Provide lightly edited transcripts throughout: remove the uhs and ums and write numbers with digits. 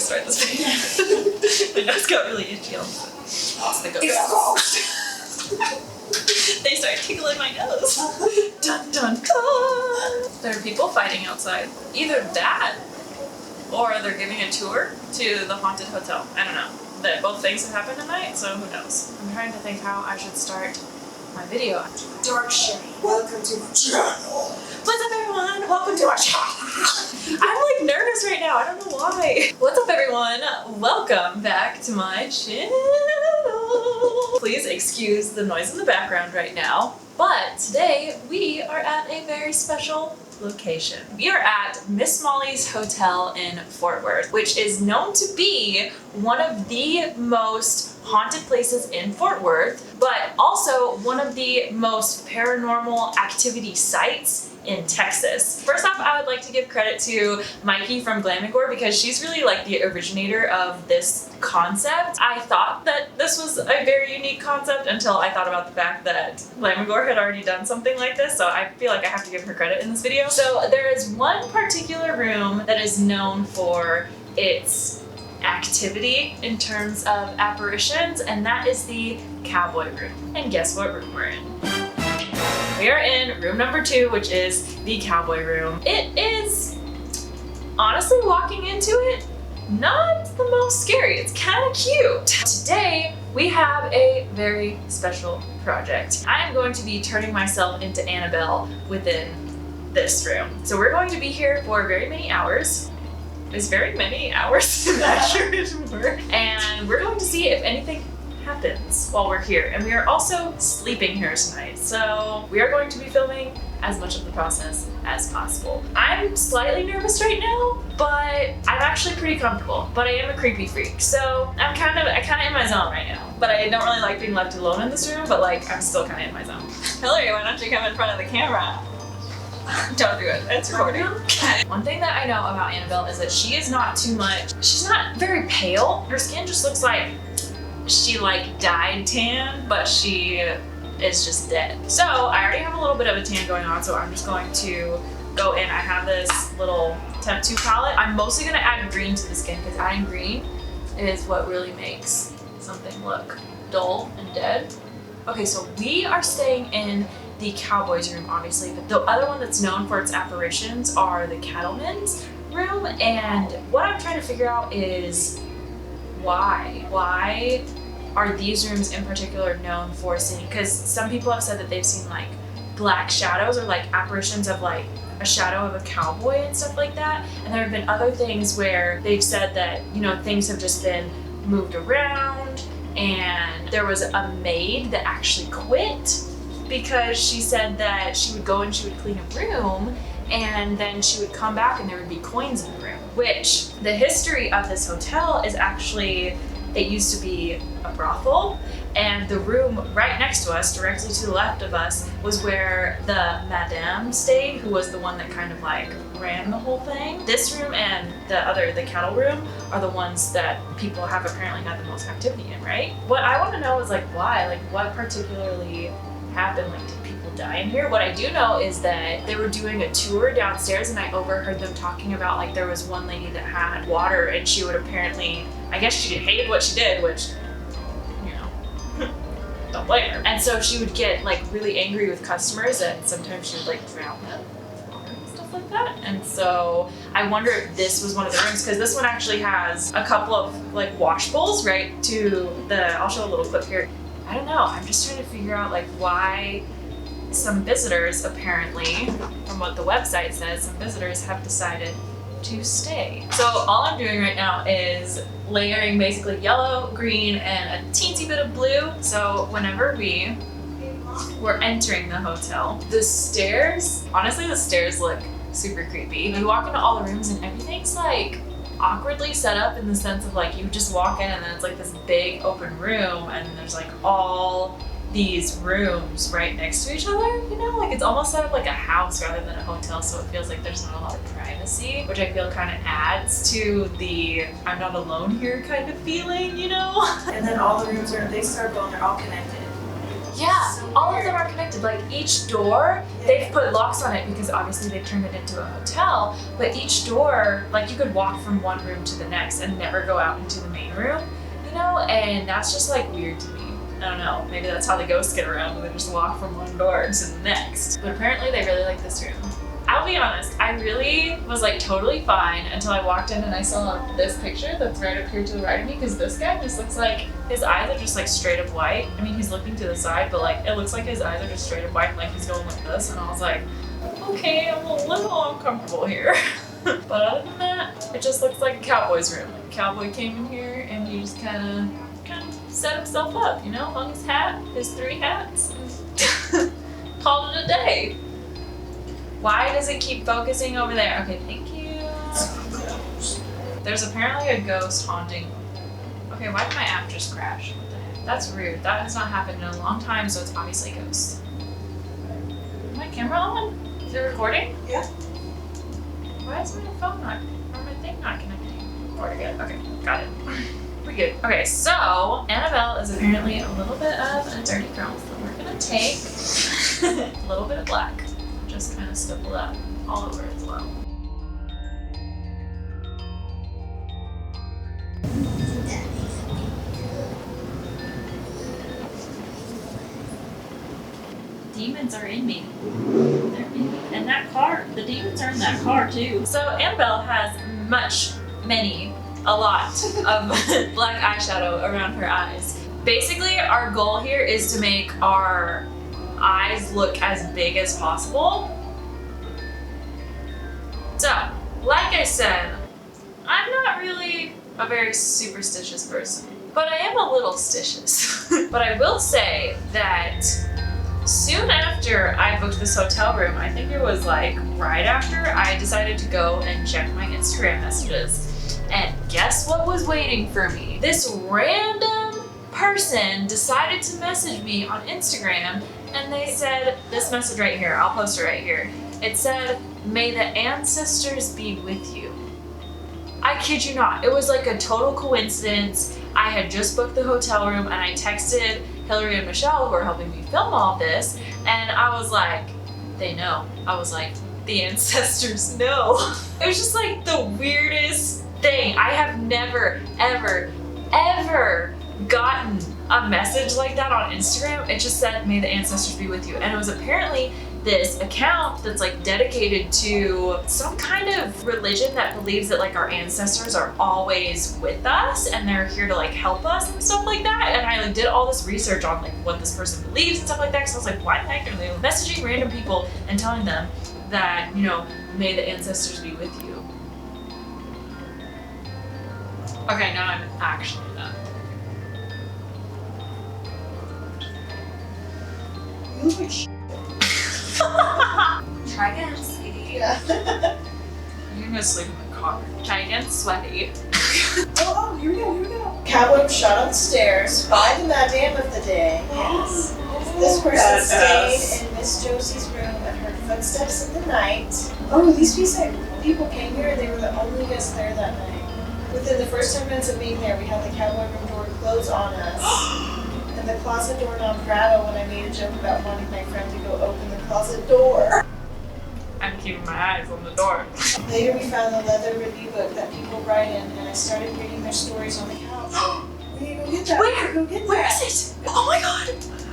start this video. My nose got really itchy. It's the ghost. They started tickling my nose. Dun dun dun. There are people fighting outside. Either that, or they're giving a tour to the haunted hotel. I don't know. Both things have happened tonight, so who knows? I'm trying to think how I should start my video. Dark Shade, welcome to my channel. What's up, everyone? Welcome to our channel. I'm like nervous right now. I don't know why. What's up, everyone? Welcome back to my channel. Please excuse the noise in the background right now, but today we are at a very special location. We are at Miss Molly's Hotel in Fort Worth, which is known to be one of the most haunted places in Fort Worth, but also one of the most paranormal activity sites in Texas. First off, I would like to give credit to Mikey from Glam & Gore because she's really like the originator of this concept. I thought that this was a very unique concept until I thought about the fact that Glam & Gore had already done something like this, so I feel like I have to give her credit in this video. So there is one particular room that is known for its activity in terms of apparitions, and that is the cowboy room. And guess what room we're in? We are in room number 2, which is the cowboy room. It is, honestly, walking into it, not the most scary. It's kind of cute. Today, we have a very special project. I am going to be turning myself into Annabelle within this room. So we're going to be here for very many hours. Is very many hours an accurate word? And we're going to see if anything happens while we're here. And we are also sleeping here tonight. So we are going to be filming as much of the process as possible. I'm slightly nervous right now, but I'm actually pretty comfortable. But I am a creepy freak. So I'm kind of in my zone right now. But I don't really like being left alone in this room, but like I'm still kind of in my zone. Hillary, why don't you come in front of the camera? Don't do it, it's recording. One thing that I know about Annabelle is that she is not too much, she's not very pale. Her skin just looks like she like dyed tan, but she is just dead. So I already have a little bit of a tan going on, so I'm just going to go in. I have this little Temp 2 palette. I'm mostly gonna add green to the skin because adding green is what really makes something look dull and dead. Okay, so we are staying in the Cowboys room, obviously, but the other one that's known for its apparitions are the Cattleman's room, and what I'm trying to figure out is why are these rooms in particular known for seeing, because some people have said that they've seen like black shadows or like apparitions of like a shadow of a cowboy and stuff like that, and there have been other things where they've said that, you know, things have just been moved around, and there was a maid that actually quit because she said that she would go and she would clean a room and then she would come back and there would be coins in the room. Which, the history of this hotel is actually, it used to be a brothel, and the room right next to us, directly to the left of us, was where the madame stayed, who was the one that kind of like ran the whole thing. This room and the cattle room are the ones that people have apparently had the most activity in, right? What I want to know is like why, like what particularly happened, like did people die in here? What I do know is that they were doing a tour downstairs and I overheard them talking about like there was one lady that had water and she would apparently, I guess she hated what she did, which, you know, don't blame her. And so she would get like really angry with customers and sometimes she would like drown them and stuff like that. And so I wonder if this was one of the rooms, because this one actually has a couple of like wash bowls right to the, I'll show a little clip here. I don't know, I'm just trying to figure out like why some visitors apparently, from what the website says, some visitors have decided to stay. So all I'm doing right now is layering basically yellow, green, and a teensy bit of blue. So whenever we were entering the hotel, the stairs, honestly the stairs look super creepy. You walk into all the rooms and everything's like awkwardly set up in the sense of like you just walk in and then it's like this big open room and there's like all these rooms right next to each other, you know, like it's almost set up like a house rather than a hotel, so it feels like there's not a lot of privacy, which I feel kind of adds to the I'm not alone here kind of feeling, you know? And then all the rooms are, they start going, they're all connected. Yeah, So all of them are connected. Like each door, they've put locks on it because obviously they've turned it into a hotel. But each door, like you could walk from one room to the next and never go out into the main room, you know? And that's just like weird to me. I don't know, maybe that's how the ghosts get around, and they just walk from one door to the next. But apparently they really like this room. I'll be honest, I really was like totally fine until I walked in and I saw this picture that's right up here to the right of me, because this guy just looks like, his eyes are just like straight up white. I mean, he's looking to the side, but like it looks like his eyes are just straight up white, like he's going like this, and I was like, okay, I'm a little uncomfortable here. But other than that, it just looks like a cowboy's room. Like a cowboy came in here and he just kind of set himself up, you know, hung his hat, his 3 hats, and called it a day. Why does it keep focusing over there? Okay, thank you. There's apparently a ghost haunting. Okay, why did my app just crash? What the heck? That's rude. That has not happened in a long time, so it's obviously a ghost. Is my camera on? Is it recording? Yeah. Why is my phone not, or my thing not connecting? Recording it. Okay, got it. We're good. Okay, so Annabelle is apparently a little bit of a dirty girl, so we're gonna take a little bit of black. Just kind of stipple that all over as well. Demons are in me. They're in me. And that car, the demons are in that car too. So Annabelle has a lot of black eyeshadow around her eyes. Basically, our goal here is to make our eyes look as big as possible. So, like I said, I'm not really a very superstitious person, but I am a little stitious. But I will say that soon after I booked this hotel room, I think it was like right after, I decided to go and check my Instagram messages. And guess what was waiting for me? This random person decided to message me on Instagram, and they said this message right here. I'll post it right here. It said, "May the ancestors be with you." I kid you not. It was like a total coincidence. I had just booked the hotel room and I texted Hillary and Michelle, who are helping me film all this, and I was like, they know. I was like, the ancestors know. It was just like the weirdest thing. I have never, ever gotten a message like that on Instagram. It just said, "May the ancestors be with you." And it was apparently this account that's like dedicated to some kind of religion that believes that like our ancestors are always with us and they're here to like help us and stuff like that. And I like did all this research on like what this person believes and stuff like that, so I was like, why the heck are they messaging random people and telling them that, you know, may the ancestors be with you? Okay, now I'm actually done. Try again, sweetie. Yeah. You're gonna sleep in the car. Try again, sweaty. Oh, here we go. Cowboy was shot on the stairs by the madame of the day. Yes. This person stayed in Miss Josie's room and heard footsteps in the night. Oh, these people came here and they were the only guests there that night. Within the first 10 minutes of being there, we had the cowboy room door close on us. And the closet doorknob rattled when I made a joke about wanting my friend to go open the closet door. I'm keeping my eyes on the door. Later, we found the leather review book that people write in, and I started reading their stories on the couch. We need to go get that. Where? Go get Where that. is it? Oh my god!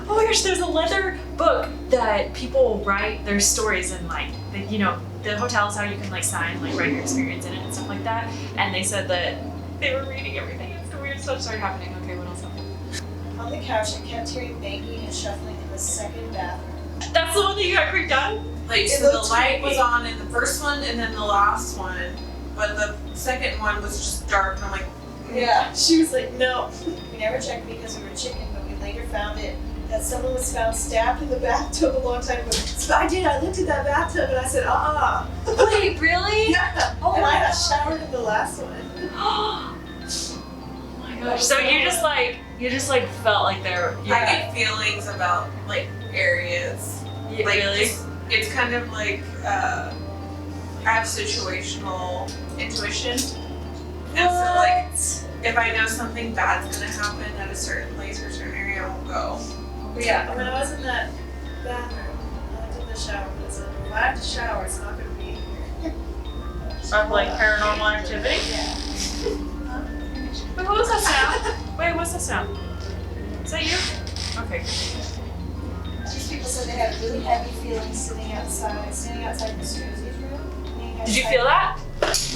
Oh my gosh, there's a leather book that people write their stories in, like, you know, the hotels, how you can like sign, like write your experience in it and stuff like that. And they said that they were reading everything and some weird stuff started happening. Okay, what else happened? On the couch, I kept hearing banging and shuffling in the second bathroom. That's the one that you got creeped out? Like, It so the looked light creepy. was on in the first one and then the last one, but the second one was just dark and I'm like, Yeah, she was like, no. We never checked because we were chicken, but we later found it that someone was found stabbed in the bathtub a long time ago. So I looked at that bathtub and I said, Wait, really? Yeah. Oh and my I got gosh. showered in the last one. Oh my gosh. So you just like felt like there were, I get feelings about like areas. Like really? it's kind of like I have situational intuition. And so like if I know something bad's gonna happen at a certain place or a certain area, I won't go. But yeah, When I was in that bathroom, I looked in the shower and it said, if I have to shower, it's not going to be in here. Of like paranormal activity? Yeah. Wait, what was that sound? Wait, what's that sound? Is that you? Okay. These people said they had a really heavy feeling standing outside Miss Josie's room. Did you feel that?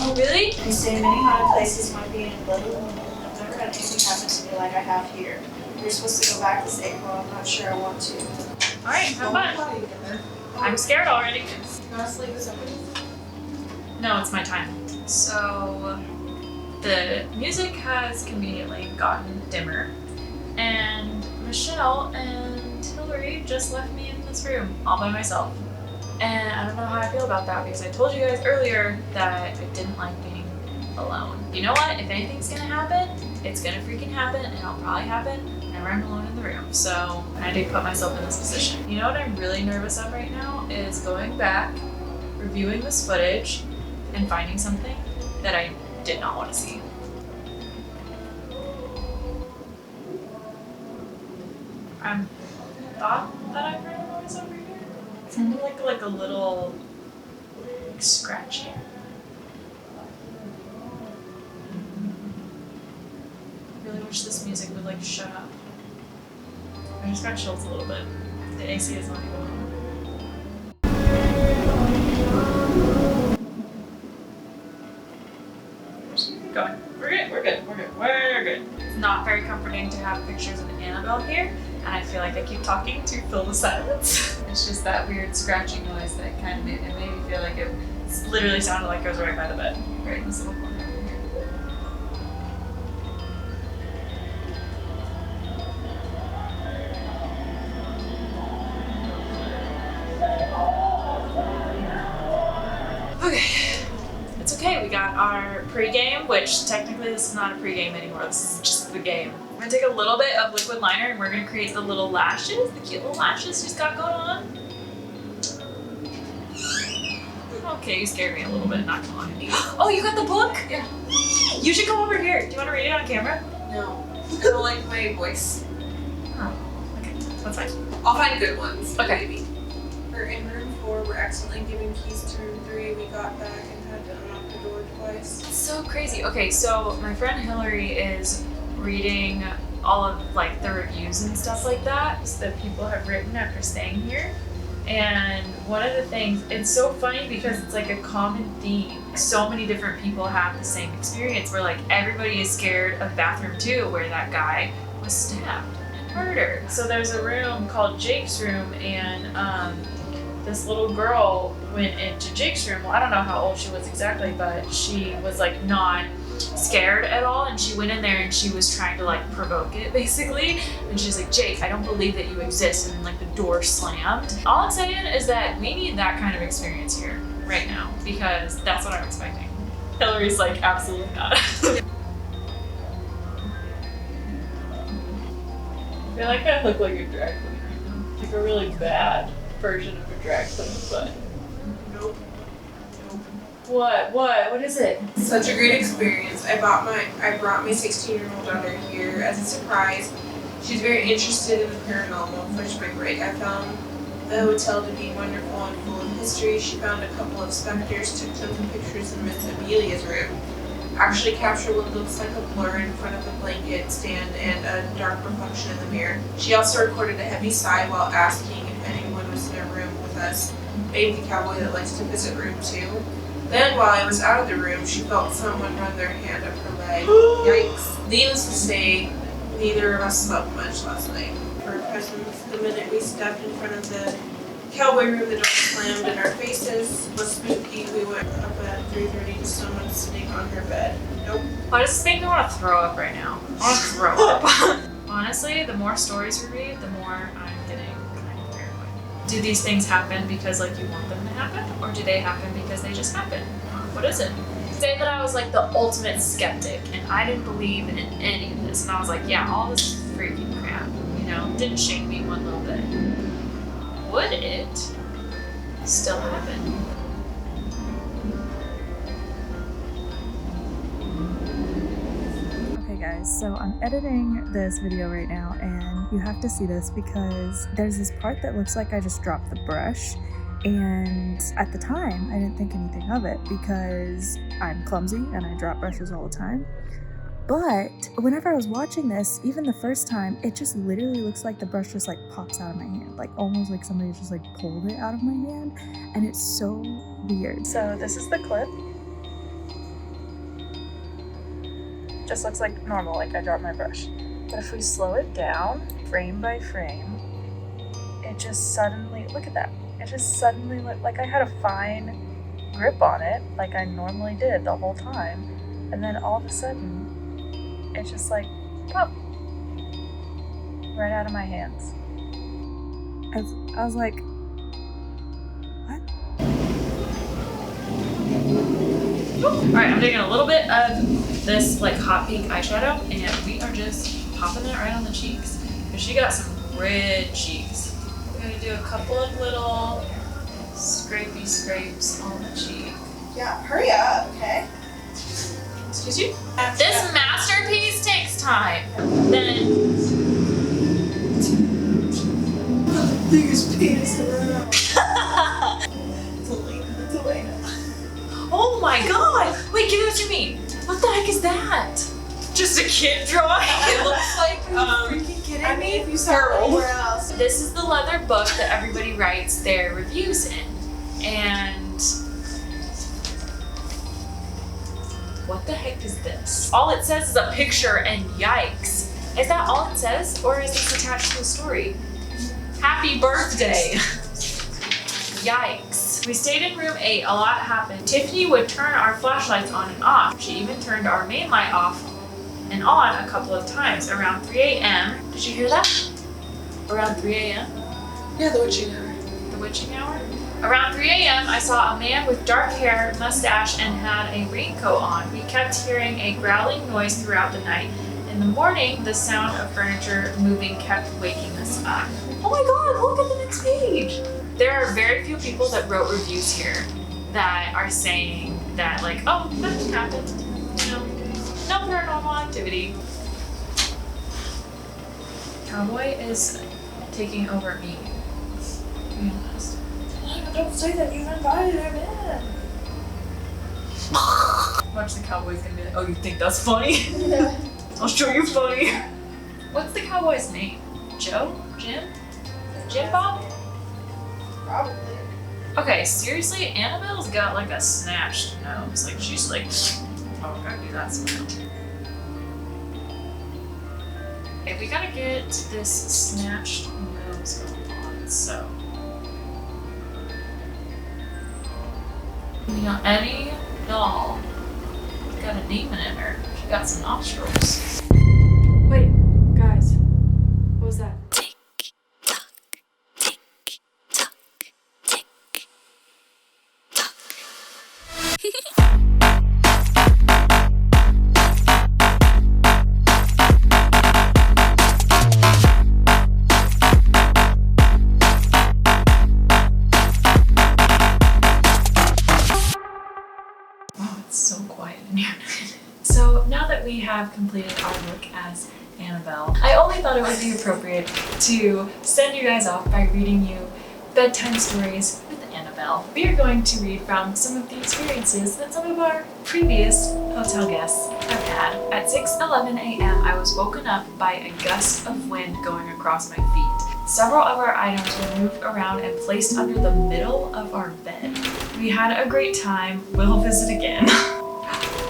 Oh, really? They stay in many haunted places, might be in a little woman. I've never had anything happen to me like I have here. We're supposed to go back this April. I'm not sure I want to. Alright, have fun. I'm scared already. you want to leave this open? No, it's my time. So, the music has conveniently gotten dimmer, and Michelle and Hillary just left me in this room all by myself. And I don't know how I feel about that because I told you guys earlier that I didn't like being alone. You know what? If anything's gonna happen, it's gonna freaking happen, and it'll probably happen whenever I'm alone in the room. So I did put myself in this position. You know what I'm really nervous of right now is going back, reviewing this footage, and finding something that I did not want to see. I thought that I heard a noise over here. It sounded like a little scratching. I really wish this music would like shut up. I just got chills a little bit. The AC is not even on. Going. We're good. It's not very comforting to have pictures of Annabelle here, and I feel like I keep talking to fill the silence. It's just that weird scratching noise that kind of made me feel like it literally sounded like it was right by the bed, right in this little corner. Okay, it's okay. We got our pregame, which technically this is not a pregame anymore. This is just the game. I'm gonna take a little bit of liquid liner and we're gonna create the little lashes, the cute little lashes she's got going on. Okay, you scared me a little bit, not gonna lie. Oh, you got the book? Yeah. You should come over here. Do you want to read it on camera? No. I don't like my voice. Oh, okay, that's fine. I'll find good ones. Okay. Maybe. We're in room 4. We're accidentally giving keys to room 3. We got back and had to unlock the door twice. It's so crazy. Okay, so my friend Hillary is reading all of like the reviews and stuff like that that people have written after staying here. And one of the things, it's so funny because it's like a common theme. So many different people have the same experience where like everybody is scared of bathroom 2 where that guy was stabbed and murdered. So there's a room called Jake's room, and this little girl went into Jake's room. Well, I don't know how old she was exactly, but she was like not scared at all, and she went in there and she was trying to like provoke it basically, and she's like, Jake, I don't believe that you exist, and like the door slammed. All I'm saying is that we need that kind of experience here right now because that's what I'm expecting. Hillary's like, absolutely not. I feel like I look like a drag queen right now, like a really bad version of a drag queen, but Nope. what is it? Such a great experience. I brought my 16-year-old daughter here as a surprise. She's very interested in the paranormal for spring break. I found the hotel to be wonderful and full of history. She found a couple of specters, took some pictures in Miss Amelia's room. Actually captured what looks like a blur in front of the blanket stand and a dark reflection in the mirror. She also recorded a heavy sigh while asking if anyone was in a room with us. Maybe the cowboy that likes to visit room 2. Then, while I was out of the room, she felt someone run their hand up her leg. Yikes. Needless to say, neither of us slept much last night. For her presence, the minute we stepped in front of the cowboy room, the door slammed in our faces. Was spooky. We went up at 3:30 to someone sitting on her bed. Nope. Why does this make me want to throw up right now? I want to throw up. Honestly, the more stories we read, the more I'm getting kind of paranoid. Do these things happen because like you want them to happen? Or do they happen because they just happen? What is it? Say that I was like the ultimate skeptic and I didn't believe in any of this. And I was like, yeah, all this is freaking crap. You know, didn't shake me one little bit. Would it still happen? Okay guys, guys, so I'm editing this video right now and you have to see this because there's this part that looks like I just dropped the brush, and at the time I didn't think anything of it because I'm clumsy and I drop brushes all the time. But whenever I was watching this, even the first time, it just literally looks like the brush just like pops out of my hand, like almost like somebody just like pulled it out of my hand, and it's so weird. So this is the clip. Just looks like normal, like I dropped my brush. But if we slow it down, frame by frame, it just suddenly, look at that. It just suddenly looked like I had a fine grip on it, like I normally did the whole time. And then all of a sudden, it's just like, pop, right out of my hands. I was like, what? Alright, I'm taking a little bit of this like hot pink eyeshadow and we are just popping it right on the cheeks. Because she got some red cheeks. We're gonna do a couple of little scrapey scrapes on the cheek. Yeah, hurry up, okay? Excuse you? This masterpiece takes time. Then Biggest penis around. Delana. oh my god! Wait, give it to me. What the heck is that? Just a kid drawing? It looks like Freaking kidding me? If you saw it anywhere else. This is the leather book that everybody writes their reviews in. And what the heck is this? All it says is a picture and yikes. Is that all it says? Or is this attached to the story? Happy birthday. Yikes. We stayed in room 8, a lot happened. Tiffany would turn our flashlights on and off. She even turned our main light off and on a couple of times around 3 a.m. Did you hear that? Around 3 a.m.? Yeah, the witching hour. The witching hour? Around 3 a.m. I saw a man with dark hair, mustache, and had a raincoat on. We kept hearing a growling noise throughout the night. In the morning, the sound of furniture moving kept waking us up. Oh my god, look at the next page! There are very few people that wrote reviews here that are saying that like, oh, nothing happened. You know, no paranormal activity. Cowboy is taking over me. To be honest. Don't say that, you invited him in. Watch the cowboy's gonna be like, oh, you think that's funny? I'll show you funny. What's the cowboy's name? Joe? Jim? Jim Bob? Probably. Okay, seriously, Annabelle's got like a snatched nose. Like she's like, oh, I gotta do that smile. Okay, we gotta get this snatched nose going on, so. You know, any doll got a name in her. She got some nostrils. Wait, guys, what was that? So quiet in here. So now that we have completed our look as Annabelle, I only thought it would be appropriate to send you guys off by reading you bedtime stories with Annabelle. We are going to read from some of the experiences that some of our previous hotel guests have had. At 6:11 a.m. I was woken up by a gust of wind going across my feet. Several of our items were moved around and placed under the middle of our bed. We had a great time. We'll visit again.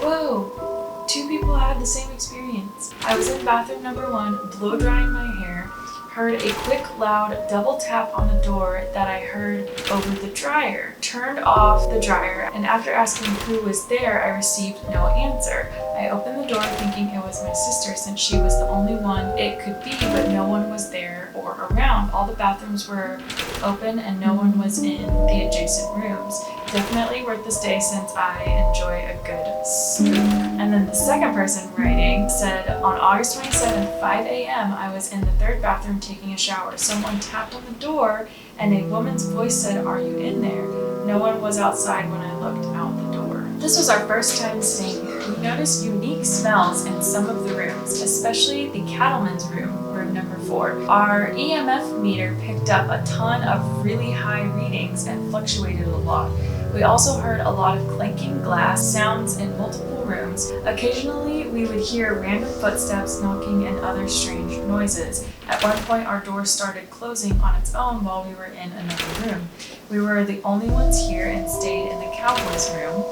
Whoa, 2 people had the same experience. I was in bathroom number 1, blow drying my hair, heard a quick, loud double tap on the door that I heard over the dryer. Turned off the dryer, and after asking who was there, I received no answer. I opened the door thinking it was my sister since she was the only one it could be, but no one was there or around. All the bathrooms were open and no one was in the adjacent rooms. Definitely worth the stay since I enjoy a good spook. And then the second person writing said, on August 27th, 5 a.m., I was in the 3rd bathroom taking a shower. Someone tapped on the door and a woman's voice said, are you in there? No one was outside when I looked out the door. This was our first time staying here. We noticed unique smells in some of the rooms. rooms, especially the cattleman's room, room number 4. Our EMF meter picked up a ton of really high readings and fluctuated a lot. We also heard a lot of clanking glass sounds in multiple rooms. Occasionally, we would hear random footsteps, knocking, and other strange noises. At one point, our door started closing on its own while we were in another room. We were the only ones here and stayed in the cowboys room,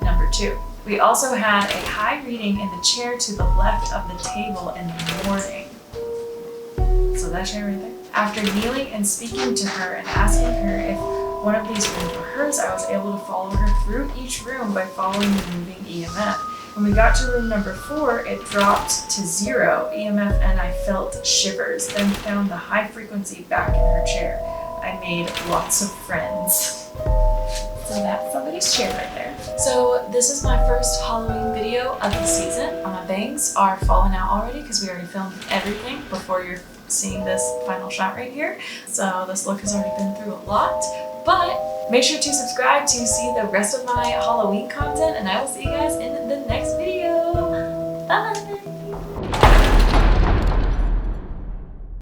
number 2. We also had a high reading in the chair to the left of the table in the morning. So that chair right there. After kneeling and speaking to her and asking her if one of these rooms were hers, I was able to follow her through each room by following the moving EMF. When we got to room number 4, it dropped to 0 EMF and I felt shivers, then found the high frequency back in her chair. I made lots of friends. So that's somebody's chair right there. So this is my first Halloween video of the season. My bangs are falling out already because we already filmed everything before you're seeing this final shot right here. So this look has already been through a lot, but make sure to subscribe to see the rest of my Halloween content, and I will see you guys in the next video.